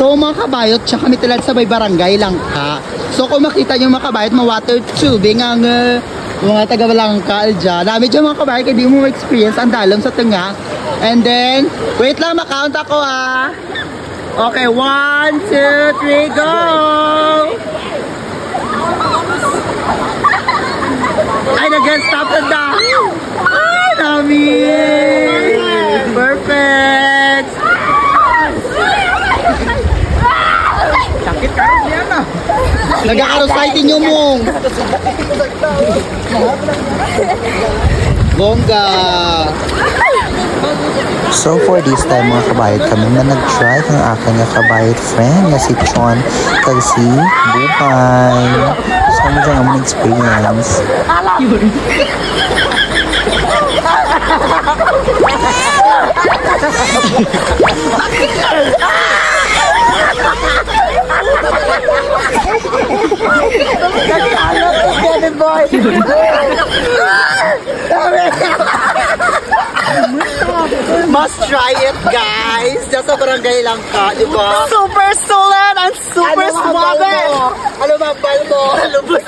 So mga kabayot, siya kami talaga sa may barangay Langka. So kung makita nyo mga kabayot, ma-water tubing ang mga taga-Langka dyan. Dami dyan mga kabayot, kaya di mo experience ang dalom sa tunga. And then, wait lang, makount ako ha. Okay, 1, 2, 3, go! Ay, nag-stop na da! Ay, dami! Perfect! Sakit ka rin yan ah! Nagkakarousay din yung mong! Bongga! So for this time mga kabayot, kami na nag-try ang aking kabayot friend na si Chon kag si Bupay. So mo dyan ang experience. Must try it, guys! Just sa barangay Langka, di ba? Super sulit and super swabe! Ano ba, balbo? Lubos!